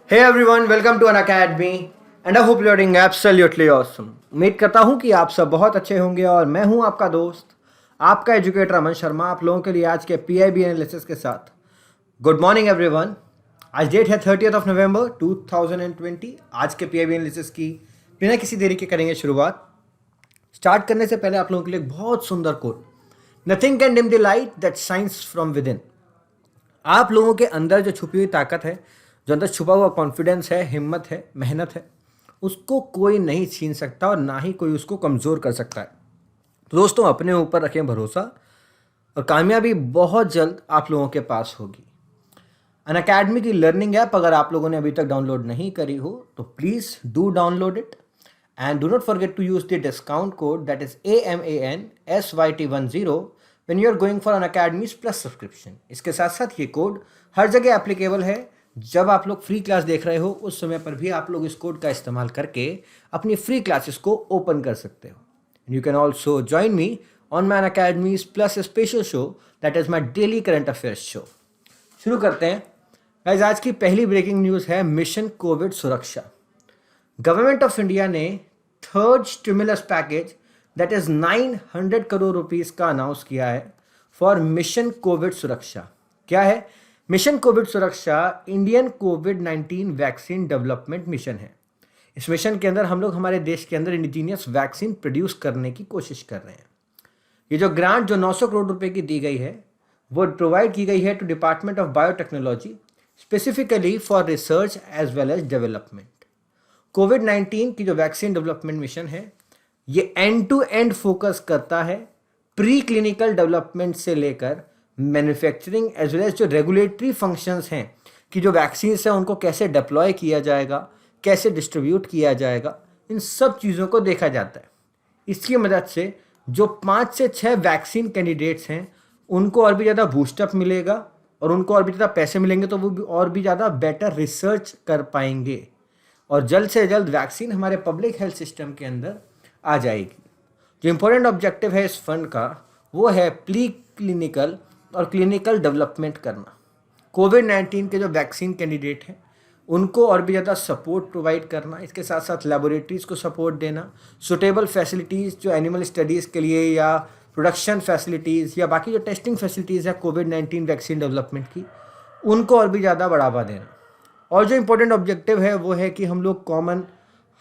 Hey everyone, welcome to an academy and I hope you're doing absolutely awesome. उम्मीद करता हूँ कि आप सब बहुत अच्छे होंगे और मैं हूँ आपका दोस्त, आपका एजुकेटर अमन शर्मा, आप लोगों के लिए आज के पीआईबी एनालिसिस के साथ। Good morning everyone. आज डेट है 30th ऑफ नवंबर 2020। आज के पीआईबी एनालिसिस की बिना किसी देरी के करेंगे शुरुआत। स्टार्ट करने से पहले आप लोगों के लिए एक बहुत सुंदर quote, nothing can dim the light that shines from within. आप लोगों के अंदर जो छुपी हुई ताकत है, जो अंदर छुपा हुआ कॉन्फिडेंस है, हिम्मत है, मेहनत है, उसको कोई नहीं छीन सकता और ना ही कोई उसको कमज़ोर कर सकता है। तो दोस्तों, अपने ऊपर रखें भरोसा और कामयाबी बहुत जल्द आप लोगों के पास होगी। अन अकेडमी की लर्निंग ऐप अगर आप लोगों ने अभी तक डाउनलोड नहीं करी हो तो please do download it and do not forget to use the discount code that is AMANSYT10 when you are going for an Academy's Plus subscription. इसके साथ साथ ये कोड हर जगह एप्लीकेबल है। जब आप लोग फ्री क्लास देख रहे हो उस समय पर भी आप लोग इस कोड का इस्तेमाल करके अपनी फ्री क्लासेस को ओपन कर सकते हो। You can also join me on my academies plus special show that is my daily current affairs show. शुरू करते हैं गाइस। आज की पहली ब्रेकिंग न्यूज़ है मिशन कोविड सुरक्षा। गवर्नमेंट ऑफ इंडिया ने third stimulus package that is 900 crore rupees का अनाउंस किया है फॉर मिशन कोविड सुरक्षा। क्या है मिशन कोविड सुरक्षा? इंडियन कोविड-19 वैक्सीन डेवलपमेंट मिशन है। इस मिशन के अंदर हम लोग हमारे देश के अंदर इंडिजीनियस वैक्सीन प्रोड्यूस करने की कोशिश कर रहे हैं। ये जो ग्रांट जो 900 करोड़ रुपए की दी गई है वो प्रोवाइड की गई है to department of biotechnology specifically for research as well as development. कोविड-19 की जो वैक्सीन डेवलपमेंट मिशन है ये एंड टू एंड फोकस करता है प्री क्लिनिकल डेवलपमेंट से लेकर मैन्युफैक्चरिंग एज वेल एज जो रेगुलेटरी फंक्शंस हैं कि जो वैक्सीन है उनको कैसे डिप्लॉय किया जाएगा, कैसे डिस्ट्रीब्यूट किया जाएगा, इन सब चीज़ों को देखा जाता है। इसकी मदद से जो 5 से 6 वैक्सीन कैंडिडेट्स हैं उनको और भी ज़्यादा बूस्टअप मिलेगा और उनको और भी ज़्यादा पैसे मिलेंगे तो वो भी और भी ज़्यादा बेटर रिसर्च कर पाएंगे और जल्द से जल्द वैक्सीन हमारे पब्लिक हेल्थ सिस्टम के अंदर आ जाएगी। जो इम्पोर्टेंट ऑब्जेक्टिव है इस फंड का वो है प्री क्लिनिकल और क्लिनिकल डेवलपमेंट करना। कोविड-19 के जो वैक्सीन कैंडिडेट हैं उनको और भी ज़्यादा सपोर्ट प्रोवाइड करना, इसके साथ साथ लेबोरेटरीज़ को सपोर्ट देना, सुटेबल फैसिलिटीज़ जो एनिमल स्टडीज़ के लिए या प्रोडक्शन फैसिलिटीज़ या बाकी जो टेस्टिंग फैसिलिटीज़ है कोविड-19 वैक्सीन डेवलपमेंट की, उनको और भी ज़्यादा बढ़ावा देना। और जो इम्पोर्टेंट ऑब्जेक्टिव है वो है कि हम लोग कॉमन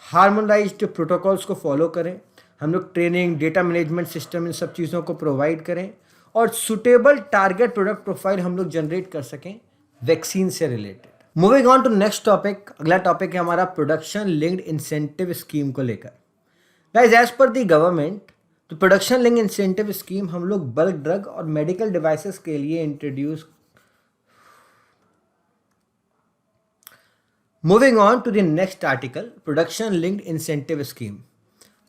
हार्मोनाइज्ड प्रोटोकॉल्स को फॉलो करें, हम लोग ट्रेनिंग, डेटा मैनेजमेंट सिस्टम, इन सब चीज़ों को प्रोवाइड करें और सुटेबल टारगेट प्रोडक्ट प्रोफाइल हम लोग जनरेट कर सकें वैक्सीन से related. Moving on to next topic. अगला टॉपिक है हमारा प्रोडक्शन लिंक्ड इंसेंटिव स्कीम को लेकर। Guys, as per the government तो प्रोडक्शन लिंक इंसेंटिव स्कीम हम लोग बल्क ड्रग और मेडिकल डिवाइसेस के लिए introduce. Moving on to the next article, production linked incentive scheme.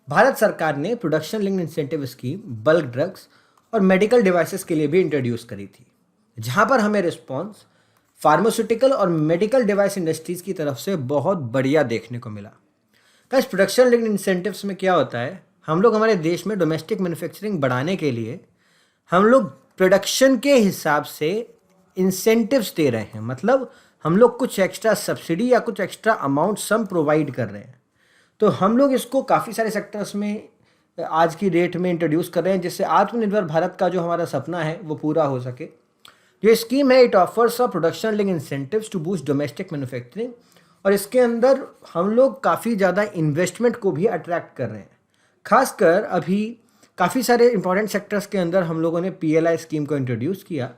Bharat सरकार ने production linked incentive scheme bulk drugs और मेडिकल डिवाइसेस के लिए भी इंट्रोड्यूस करी थी, जहां पर हमें रिस्पॉन्स फार्मास्यूटिकल और मेडिकल डिवाइस इंडस्ट्रीज की तरफ से बहुत बढ़िया देखने को मिला। गाइस, प्रोडक्शन लिंक्ड इंसेंटिव्स में क्या होता है, हम लोग हमारे देश में डोमेस्टिक मैन्युफैक्चरिंग बढ़ाने के लिए हम लोग प्रोडक्शन के हिसाब से इंसेंटिव्स दे रहे हैं। मतलब हम लोग कुछ एक्स्ट्रा सब्सिडी या कुछ एक्स्ट्रा अमाउंट सम प्रोवाइड कर रहे हैं। तो हम लोग इसको काफ़ी सारे सेक्टर्स में आज की डेट में इंट्रोड्यूस कर रहे हैं जिससे आत्मनिर्भर भारत का जो हमारा सपना है वो पूरा हो सके। जो स्कीम है it offers a production link incentives to boost domestic manufacturing और इसके अंदर हम लोग काफ़ी ज़्यादा इन्वेस्टमेंट को भी अट्रैक्ट कर रहे हैं। खासकर अभी काफ़ी सारे इंपॉर्टेंट सेक्टर्स के अंदर हम लोगों ने PLI स्कीम को इंट्रोड्यूस किया,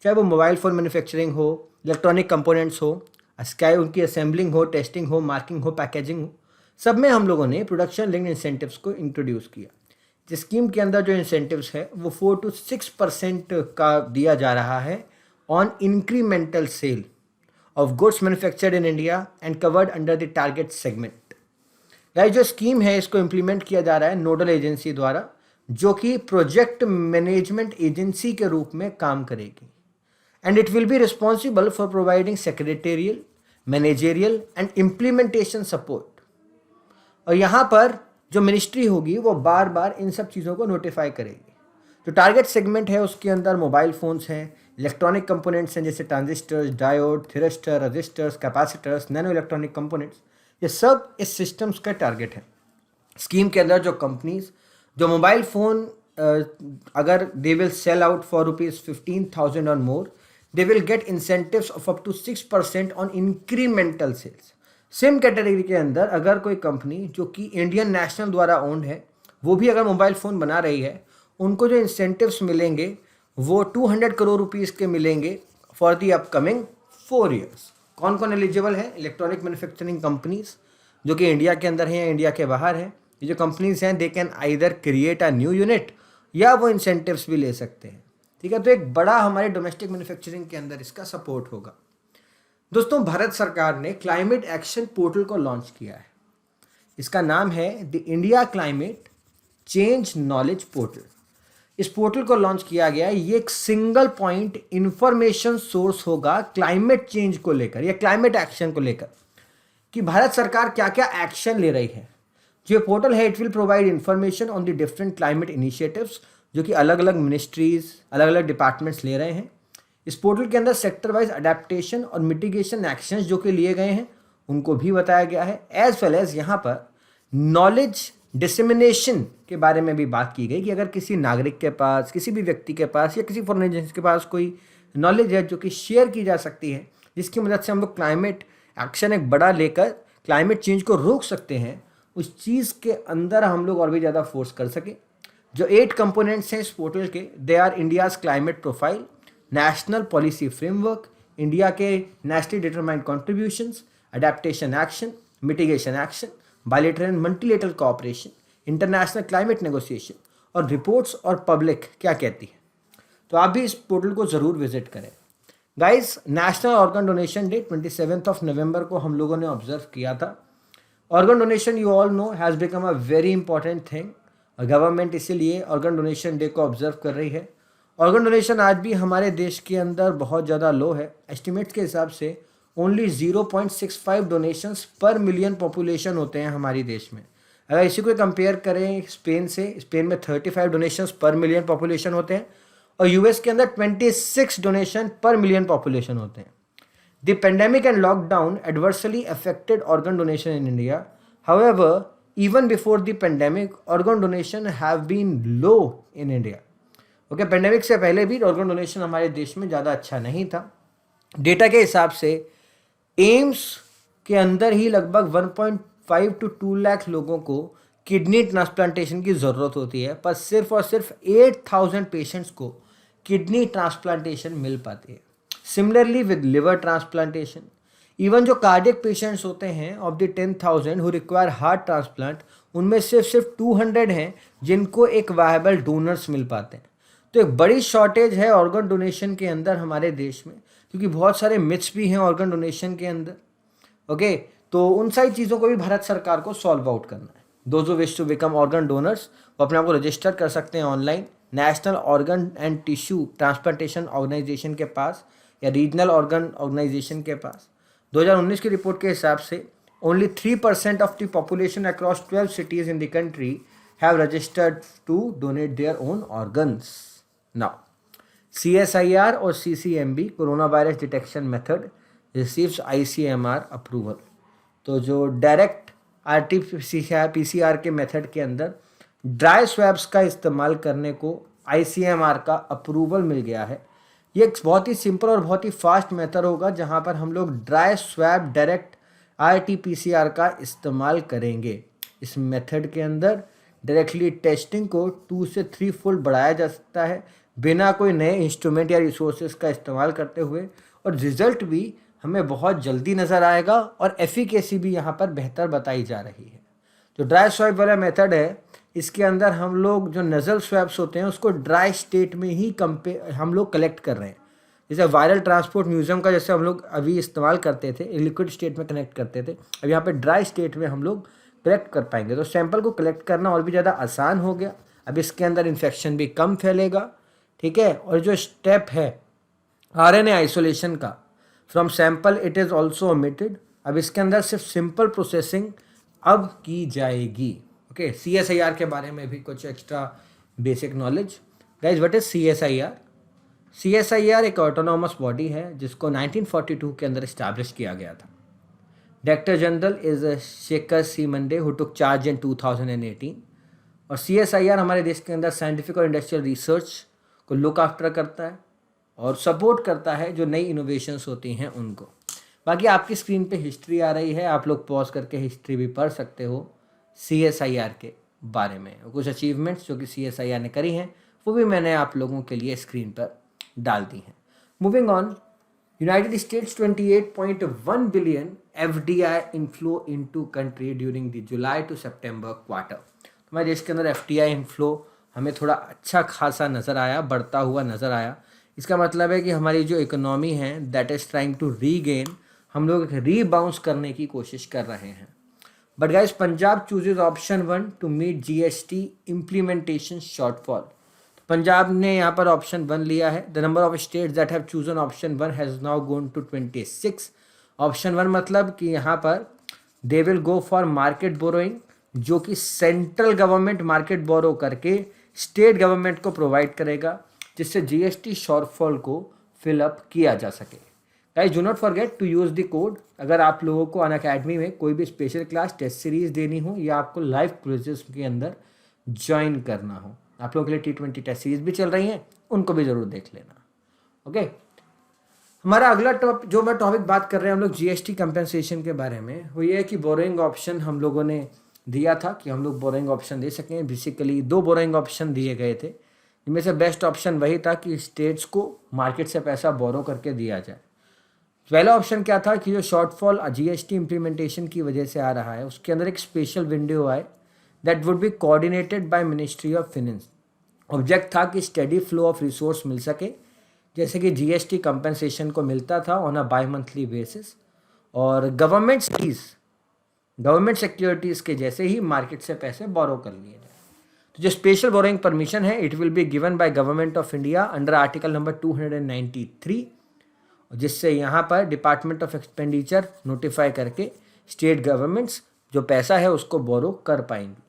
चाहे वो मोबाइल फ़ोन मैन्युफैक्चरिंग हो, इलेक्ट्रॉनिक कंपोनेंट्स हो, चाहे उनकी असेंबलिंग हो, टेस्टिंग हो, मार्किंग हो, पैकेजिंग हो, सब में हम लोगों ने प्रोडक्शन लिंक्ड इंसेंटिव्स को इंट्रोड्यूस किया। जिस स्कीम के अंदर जो इंसेंटिव्स है वो 4 to 6% का दिया जा रहा है on incremental sale of goods manufactured in India and covered under the target segment. Guys, जो स्कीम है इसको इम्प्लीमेंट किया जा रहा है नोडल एजेंसी द्वारा, जो कि प्रोजेक्ट मैनेजमेंट एजेंसी के रूप में काम करेगी and it will be responsible for providing secretarial, managerial and implementation support. और यहाँ पर जो मिनिस्ट्री होगी वो बार बार इन सब चीज़ों को नोटिफाई करेगी। जो टारगेट सेगमेंट है उसके अंदर मोबाइल फ़ोन्स हैं, इलेक्ट्रॉनिक कंपोनेंट्स हैं जैसे transistors, diode, thyristor, resistors, capacitors, nano electronic components, ये सब इस सिस्टम्स का टारगेट है। स्कीम के अंदर जो कंपनीज जो मोबाइल फ़ोन अगर they will sell out for ₹15,000 और more, they will get incentives of up to 6% on incremental sales. Same category के अंदर अगर कोई कंपनी जो कि इंडियन नेशनल द्वारा ओन्ड है, वो भी अगर मोबाइल फ़ोन बना रही है, उनको जो इंसेंटिव्स मिलेंगे वो 200 करोड़ रुपीज़ के मिलेंगे फॉर दी अपकमिंग 4 ईयर्स। कौन कौन एलिजिबल है? इलेक्ट्रॉनिक मैन्युफैक्चरिंग कंपनीज जो कि इंडिया के अंदर हैं या इंडिया के बाहर हैं। ये जो कंपनीज हैं they can either create a new unit या वो इंसेंटिव्स भी ले सकते हैं। ठीक है, तो एक बड़ा हमारे डोमेस्टिक मैन्युफैक्चरिंग के अंदर इसका सपोर्ट होगा। दोस्तों, भारत सरकार ने क्लाइमेट एक्शन पोर्टल को लॉन्च किया है। इसका नाम है the India climate change knowledge portal. इस पोर्टल को लॉन्च किया गया है। ये एक सिंगल पॉइंट इंफॉर्मेशन सोर्स होगा क्लाइमेट चेंज को लेकर या क्लाइमेट एक्शन को लेकर कि भारत सरकार क्या क्या एक्शन ले रही है। जो पोर्टल है it will provide information on the different climate initiatives जो कि अलग अलग मिनिस्ट्रीज, अलग अलग डिपार्टमेंट्स ले रहे हैं। इस पोर्टल के अंदर सेक्टर वाइज अडेप्टेशन और मिटिगेशन एक्शंस जो कि लिए गए हैं उनको भी बताया गया है, एज वेल एज यहाँ पर नॉलेज डिसेमिनेशन के बारे में भी बात की गई कि अगर किसी नागरिक के पास, किसी भी व्यक्ति के पास या किसी फॉरेन एजेंसी के पास कोई नॉलेज है जो कि शेयर की जा सकती है, जिसकी मदद से हम लोग क्लाइमेट एक्शन एक बड़ा लेकर क्लाइमेट चेंज को रोक सकते हैं, उस चीज़ के अंदर हम लोग और भी ज़्यादा फोर्स कर सकें। जो 8 कंपोनेंट्स हैं इस पोर्टल के, they are India's climate profile, national policy framework, India के nationally determined contributions, adaptation action, mitigation action, bilateral multilateral cooperation, international climate negotiation और रिपोर्ट्स और पब्लिक क्या कहती है। तो आप भी इस पोर्टल को ज़रूर विजिट करें। Guys, national organ donation day 27 नवंबर को हम लोगों ने ऑब्जर्व किया था। Organ donation you all know has become a very important thing. Government इसीलिए ऑर्गन डोनेशन डे को ऑब्जर्व कर रही है। ऑर्गन डोनेशन आज भी हमारे देश के अंदर बहुत ज़्यादा लो है। एस्टिमेट्स के हिसाब से ओनली 0.65 डोनेशंस पर मिलियन पॉपुलेशन होते हैं हमारी देश में। अगर इसी को कंपेयर करें स्पेन से, स्पेन में 35 डोनेशंस पर मिलियन पॉपुलेशन होते हैं और यूएस के अंदर 26 डोनेशन पर मिलियन पॉपुलेशन होते हैं। The pandemic and lockdown adversely affected organ donation in India. However, even before the pandemic organ donation have been low in India. Okay, pandemic से पहले भी ऑर्गन डोनेशन हमारे देश में ज़्यादा अच्छा नहीं था। डेटा के हिसाब से एम्स के अंदर ही लगभग 1.5 to 2 लाख लोगों को किडनी ट्रांसप्लांटेशन की ज़रूरत होती है, पर सिर्फ और सिर्फ 8,000 पेशेंट्स को किडनी ट्रांसप्लांटेशन मिल पाती है। Similarly with liver transplantation, even जो कार्डियक पेशेंट्स होते हैं of the 10,000 who require heart transplant, उनमें सिर्फ 200 हैं जिनको एक वायबल डोनर्स मिल पाते हैं। तो एक बड़ी शॉर्टेज है ऑर्गन डोनेशन के अंदर हमारे देश में, क्योंकि बहुत सारे मिथ्स भी हैं ऑर्गन डोनेशन के अंदर। ओके, तो उन सारी चीज़ों को भी भारत सरकार को सॉल्व आउट करना है। Those who wish to become organ donors वो अपने आप को रजिस्टर कर सकते हैं online national organ and tissue transplantation organization के पास या रीजनल ऑर्गन ऑर्गेनाइजेशन के पास। 2019 की रिपोर्ट के हिसाब से only 3% of the population across 12 cities in the country have registered to donate their own organs. Now, CSIR और CCMB corona virus detection method receives ICMR approval. तो जो डायरेक्ट RT-PCR के method के अंदर ड्राई स्वैब्स का इस्तेमाल करने को ICMR का अप्रूवल मिल गया है। ये एक बहुत ही सिंपल और बहुत ही फास्ट मेथड होगा जहां पर हम लोग ड्राई स्वैब डायरेक्ट RT-PCR का इस्तेमाल करेंगे। इस मेथड के अंदर डायरेक्टली टेस्टिंग को 2 से 3 फोल्ड बढ़ाया जा सकता है बिना कोई नए इंस्ट्रूमेंट या रिसोर्सेज का इस्तेमाल करते हुए, और रिजल्ट भी हमें बहुत जल्दी नज़र आएगा और एफिकेसी भी यहाँ पर बेहतर बताई जा रही है। जो ड्राई स्वैब वाला मेथड है इसके अंदर हम लोग जो नज़ल स्वैब्स होते हैं उसको ड्राई स्टेट में ही हम लोग कलेक्ट कर रहे हैं। जैसे वायरल ट्रांसपोर्ट म्यूजियम का जैसे हम लोग अभी इस्तेमाल करते थे, लिक्विड स्टेट में कनेक्ट करते थे, अब यहाँ पे ड्राई स्टेट में हम लोग कलेक्ट कर पाएंगे। तो सैंपल को कलेक्ट करना और भी ज़्यादा आसान हो गया। अब इसके अंदर इन्फेक्शन भी कम फैलेगा, ठीक है। और जो स्टेप है RNA आइसोलेशन का from sample it is also omitted. अब इसके अंदर सिर्फ सिंपल प्रोसेसिंग अब की जाएगी। ओके, CSIR के बारे में भी कुछ extra basic knowledge. Guys, what is CSIR? CSIR एक ऑटोनॉमस बॉडी है जिसको 1942 के अंदर इस्टेब्लिश किया गया था। Director general is Shekhar C Mande who took charge in 2018। और CSIR हमारे देश के अंदर साइंटिफिक और इंडस्ट्रियल रिसर्च को लुक आफ्टर करता है और सपोर्ट करता है जो नई इनोवेशंस होती हैं उनको। बाकी आपकी स्क्रीन पे हिस्ट्री आ रही है, आप लोग पॉज करके हिस्ट्री भी पढ़ सकते हो CSIR के बारे में। कुछ अचीवमेंट्स जो कि CSIR ने करी हैं वो भी मैंने आप लोगों के लिए स्क्रीन पर डाल दी हैं। Moving on, United States 28.1 billion FDI inflow into country during the July to September quarter. हमारे देश के अंदर FDI इनफ्लो हमें थोड़ा अच्छा खासा नज़र आया, बढ़ता हुआ नज़र आया। इसका मतलब है कि हमारी जो इकोनॉमी है that is trying to regain, हम लोग रीबाउंस करने की कोशिश कर रहे हैं। But guys, Punjab chooses option 1 to meet GST implementation shortfall. Punjab ने यहाँ पर ऑप्शन 1 लिया है। The number of states that have chosen option 1 has now gone to 26। Option 1 मतलब कि यहाँ पर they will go for market borrowing, जो कि सेंट्रल गवर्नमेंट मार्केट बोरो करके स्टेट गवर्नमेंट को प्रोवाइड करेगा, जिससे GST शॉर्टफॉल को फिलअप किया जा सके। Guys, do not forget to use the code. अगर आप लोगों को अनअकैडमी में कोई भी स्पेशल क्लास टेस्ट सीरीज देनी हो या आपको लाइव क्विज़ेस के अंदर ज्वाइन करना हो, आप लोगों के लिए T20 टेस्ट सीरीज भी चल रही हैं, उनको भी ज़रूर देख लेना। ओके, हमारा अगला जो मैं टॉपिक बात कर रहे हैं हम लोग GST कंपेंसेशन के बारे में, वो ये है कि बोरोइंग ऑप्शन हम लोगों ने दिया था कि हम लोग बोरोइंग ऑप्शन दे सकें। बेसिकली 2 बोरोइंग ऑप्शन दिए गए थे, जिनमें से बेस्ट ऑप्शन वही था कि स्टेट्स को मार्केट से पैसा बोरो करके दिया जाए। पहला ऑप्शन क्या था कि जो शॉर्टफॉल GST इम्प्लीमेंटेशन की वजह से आ रहा है उसके अंदर एक स्पेशल विंडो आए that would be coordinated by ministry of finance. Object था कि स्टेडी फ्लो ऑफ रिसोर्स मिल सके, जैसे कि GST कंपनसेशन को मिलता था on a by monthly basis, और गवर्नमेंट सिक्योरिटीज़ के जैसे ही मार्केट से पैसे बोरो कर लिए जाए। तो जो स्पेशल बोरोइंग परमिशन है it will be given by government of India under article number 293, जिससे यहाँ पर डिपार्टमेंट ऑफ एक्सपेंडिचर नोटिफाई करके स्टेट गवर्नमेंट्स जो पैसा है उसको बोरो कर पाएंगी।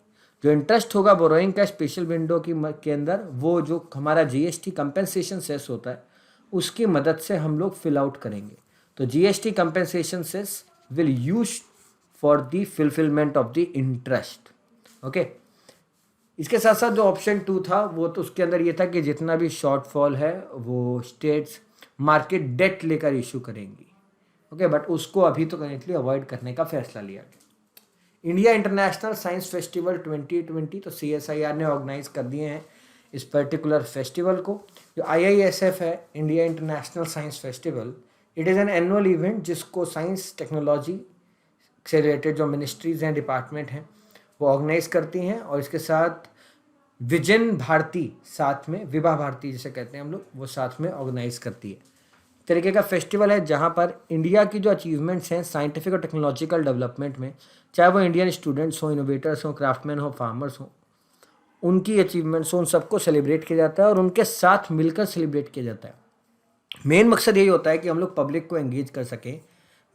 जो इंटरेस्ट होगा बोरोइंग का स्पेशल विंडो के अंदर, वो जो हमारा GST कंपेंसेशन सेस होता है उसकी मदद से हम लोग फिल आउट करेंगे। तो GST compensation cess will use for the fulfilment of the interest. Okay, इसके साथ साथ जो ऑप्शन 2 था वो तो उसके अंदर ये था कि जितना भी शॉर्टफॉल है वो स्टेट्स मार्केट डेट लेकर इशू करेंगी। ओके, बट उसको अभी तो करेंटली अवॉइड करने का फैसला लिया गया। इंडिया इंटरनेशनल साइंस फेस्टिवल 2020 तो CSIR ने ऑर्गेनाइज कर दिए हैं इस पर्टिकुलर फेस्टिवल को। जो IISF है, India international science festival, it is an annual event जिसको साइंस टेक्नोलॉजी से रिलेटेड जो मिनिस्ट्रीज़ हैं, डिपार्टमेंट हैं, वो ऑर्गेनाइज करती हैं। और इसके साथ विजन भारती साथ में, विभा भारती जिसे कहते हैं हम लोग, वो साथ में ऑर्गेनाइज करती है। तरीके का फेस्टिवल है जहाँ पर इंडिया की जो अचीवमेंट्स हैं साइंटिफिक और टेक्नोलॉजिकल डेवलपमेंट में, चाहे वो इंडियन स्टूडेंट्स हों, इनोवेटर्स हों, क्राफ्टमैन हों, फार्मर्स हों, उनकी अचीवमेंट्स हों, उन सबको सेलिब्रेट किया जाता है और उनके साथ मिलकर सेलिब्रेट किया जाता है। मेन मकसद यही होता है कि हम लोग पब्लिक को एंगेज कर सकें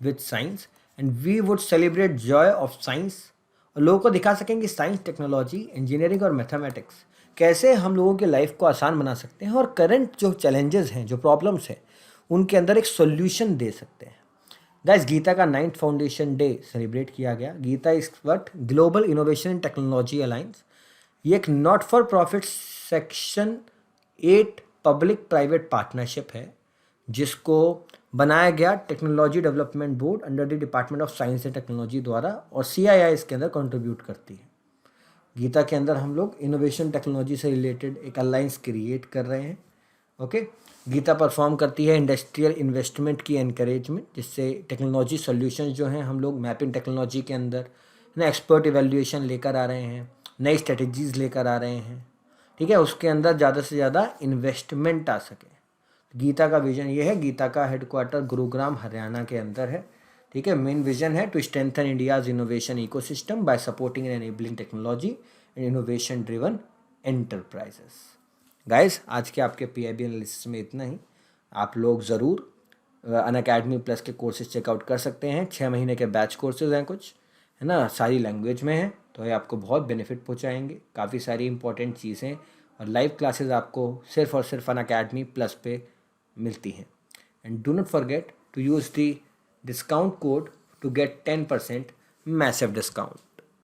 with science and we would celebrate joy of science, और लोगों को दिखा सकें कि साइंस, टेक्नोलॉजी, इंजीनियरिंग और मैथमेटिक्स कैसे हम लोगों की लाइफ को आसान बना सकते हैं और करंट जो चैलेंजेस हैं, जो प्रॉब्लम्स हैं, उनके अंदर एक सॉल्यूशन दे सकते हैं। गाइस, गीता का 9th फाउंडेशन डे सेलिब्रेट किया गया। GITA is what global innovation and technology alliance. ये एक not for profit section 8 public private partnership है जिसको बनाया गया technology development board under the department of science and technology द्वारा, और CII इसके अंदर कंट्रीब्यूट करती है। गीता के अंदर हम लोग इनोवेशन टेक्नोलॉजी से रिलेटेड एक अलायंस क्रिएट कर रहे हैं। ओके, गीता परफॉर्म करती है इंडस्ट्रियल इन्वेस्टमेंट की एनकरेजमेंट, जिससे टेक्नोलॉजी सॉल्यूशंस जो हैं हम लोग मैपिंग टेक्नोलॉजी के अंदर ना एक्सपर्ट इवैल्यूएशन लेकर आ रहे हैं, नई स्ट्रेटजीज़ लेकर आ रहे हैं। ठीक है, उसके अंदर ज़्यादा से ज़्यादा इन्वेस्टमेंट आ सके। गीता का विजन ये है। गीता का हेडक्वार्टर गुरुग्राम हरियाणा के अंदर है। ठीक है, मेन विजन है to strengthen India's innovation ecosystem by supporting and enabling technology and innovation driven enterprises. Guys, आज के आपके PIB एनालिसिस में इतना ही। आप लोग ज़रूर अनअकैडमी प्लस के कोर्सेज चेकआउट कर सकते हैं। 6 महीने के बैच कोर्सेज हैं कुछ, है ना, सारी लैंग्वेज में है, तो ये आपको बहुत बेनिफिट पहुंचाएंगे। काफ़ी सारी इंपॉर्टेंट चीज़ें और लाइव क्लासेस आपको सिर्फ और सिर्फ अनअकैडमी प्लस पे मिलती हैं। And do not forget to use the discount code to get 10% massive discount.